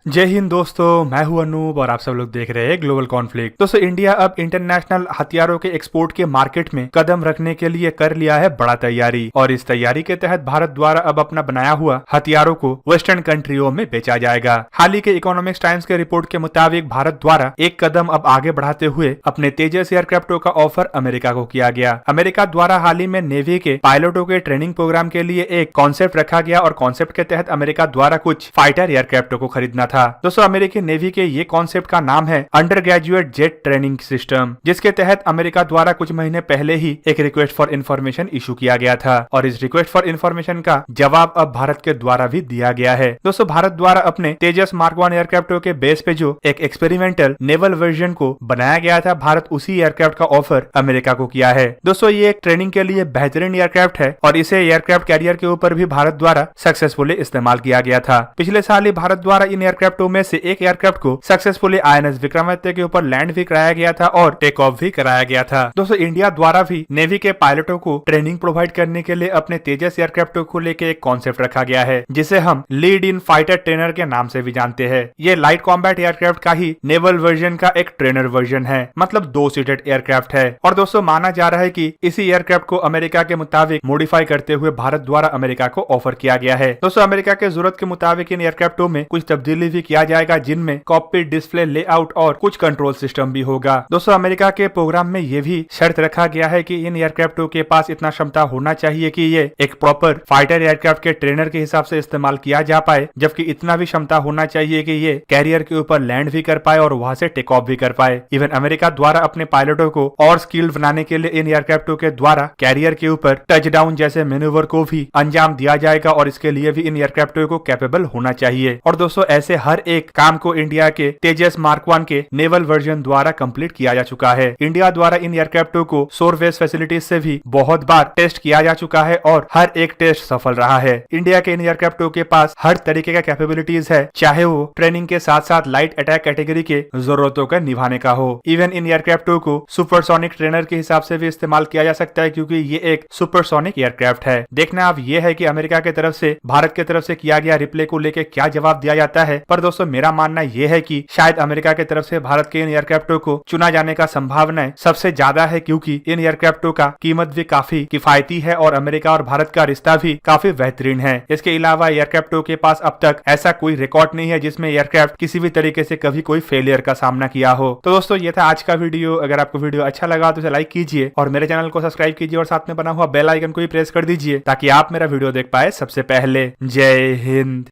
जय हिंद दोस्तों, मैं हूं अनूप और आप सब लोग देख रहे हैं ग्लोबल कॉन्फ्लिक्ट। दोस्तों, इंडिया अब इंटरनेशनल हथियारों के एक्सपोर्ट के मार्केट में कदम रखने के लिए कर लिया है बड़ा तैयारी और इस तैयारी के तहत भारत द्वारा अब अपना बनाया हुआ हथियारों को वेस्टर्न कंट्रियों में बेचा जाएगा। हाल ही के इकोनॉमिक्स टाइम्स के रिपोर्ट के मुताबिक भारत द्वारा एक कदम अब आगे बढ़ाते हुए अपने तेजस एयरक्राफ्टों का ऑफर अमेरिका को किया गया। अमेरिका द्वारा हाल ही में नेवी के पायलटों के ट्रेनिंग प्रोग्राम के लिए एक कॉन्सेप्ट रखा गया और कॉन्सेप्ट के तहत अमेरिका द्वारा कुछ फाइटर एयरक्राफ्टों को खरीदना था। दोस्तों, अमेरिकी नेवी के ये कॉन्सेप्ट का नाम है under graduate jet training system, जिसके तहत अमेरिका द्वारा कुछ महीने पहले ही एक रिक्वेस्ट फॉर इन्फॉर्मेशन इशू किया गया था और इस रिक्वेस्ट फॉर इन्फॉर्मेशन का जवाब अब भारत के द्वारा भी दिया गया है। दोस्तों, भारत द्वारा अपने तेजस मार्क 1 एयरक्राफ्टों के बेस पे जो एक एक्सपेरिमेंटल नेवल वर्जन को बनाया गया था, भारत उसी एयरक्राफ्ट का ऑफर अमेरिका को किया है। दोस्तों, ये एक ट्रेनिंग के लिए बेहतरीन एयरक्राफ्ट है और इसे एयरक्राफ्ट कैरियर के ऊपर भी भारत द्वारा सक्सेसफुली इस्तेमाल किया गया था। पिछले साल ही भारत द्वारा इन एयरक्राफ्टों में से एक एयरक्राफ्ट को सक्सेसफुली आईएनएस विक्रमादित्य के ऊपर लैंड भी कराया गया था और टेक ऑफ भी कराया गया था। दोस्तों, इंडिया द्वारा भी नेवी के पायलटों को ट्रेनिंग प्रोवाइड करने के लिए अपने तेजस एयरक्राफ्टों को लेकर एक कॉन्सेप्ट रखा गया है, जिसे हम लीड इन फाइटर ट्रेनर के नाम से भी जानते हैं। ये लाइट कॉम्बैट एयरक्राफ्ट का ही नेवल वर्जन का एक ट्रेनर वर्जन है, मतलब 2 सीटेड एयरक्राफ्ट है। और दोस्तों, माना जा रहा है कि इसी एयरक्राफ्ट को अमेरिका के मुताबिक मॉडिफाई करते हुए भारत द्वारा अमेरिका को ऑफर किया गया है। दोस्तों, अमेरिका के जरूरत के मुताबिक इन एयरक्राफ्टों में कुछ तब्दीली भी किया जाएगा, जिनमें कॉकपिट डिस्प्ले लेआउट और कुछ कंट्रोल सिस्टम भी होगा। दोस्तों, अमेरिका के प्रोग्राम में ये भी शर्त रखा गया है कि इन एयरक्राफ्टों के पास इतना क्षमता होना चाहिए कि ये एक प्रॉपर फाइटर एयरक्राफ्ट के ट्रेनर के हिसाब से इस्तेमाल किया जा पाए, जबकि इतना भी क्षमता होना चाहिए कि ये कैरियर के ऊपर लैंड भी कर पाए और वहां से टेक ऑफ भी कर पाए। इवन अमेरिका द्वारा अपने पायलटों को और स्किल्ड बनाने के लिए इन एयरक्राफ्टों के द्वारा कैरियर के ऊपर टचडाउन जैसे मैन्यूवर को भी अंजाम दिया जाएगा और इसके लिए भी इन एयरक्राफ्टों को कैपेबल होना चाहिए। और दोस्तों, ऐसे हर एक काम को इंडिया के तेजस मार्क 1 के नेवल वर्जन द्वारा कंप्लीट किया जा चुका है। इंडिया द्वारा इन एयरक्राफ्टों को शोरबेस फैसिलिटीज से भी बहुत बार टेस्ट किया जा चुका है और हर एक टेस्ट सफल रहा है। इंडिया के इन एयरक्राफ्टों के पास हर तरीके का कैपेबिलिटीज है, चाहे वो ट्रेनिंग के साथ साथ लाइट अटैक कैटेगरी के जरूरतों का निभाने का हो। इवन इन एयरक्राफ्टों को सुपरसोनिक ट्रेनर के हिसाब से भी इस्तेमाल किया जा सकता है, क्योंकि ये एक सुपरसोनिक एयरक्राफ्ट है। देखना अब ये है कि अमेरिका की तरफ से भारत की तरफ से किया गया रिप्ले को लेकर क्या जवाब दिया जाता है। पर दोस्तों, मेरा मानना यह है कि शायद अमेरिका की तरफ से भारत के इन एयरक्राफ्टों को चुना जाने का संभावना सबसे ज्यादा है, क्योंकि इन एयरक्राफ्टों का कीमत भी काफी किफायती है और अमेरिका और भारत का रिश्ता भी काफी बेहतरीन है। इसके अलावा एयरक्राफ्टों के पास अब तक ऐसा कोई रिकॉर्ड नहीं है जिसमें एयरक्राफ्ट किसी भी तरीके से कभी कोई फेलियर का सामना किया हो। तो दोस्तों, ये था आज का वीडियो। अगर आपको वीडियो अच्छा लगा तो इसे लाइक कीजिए और मेरे चैनल को सब्सक्राइब कीजिए और साथ में बना हुआ बेल आइकन को भी प्रेस कर दीजिए, ताकि आप मेरा वीडियो देख पाए सबसे पहले। जय हिंद।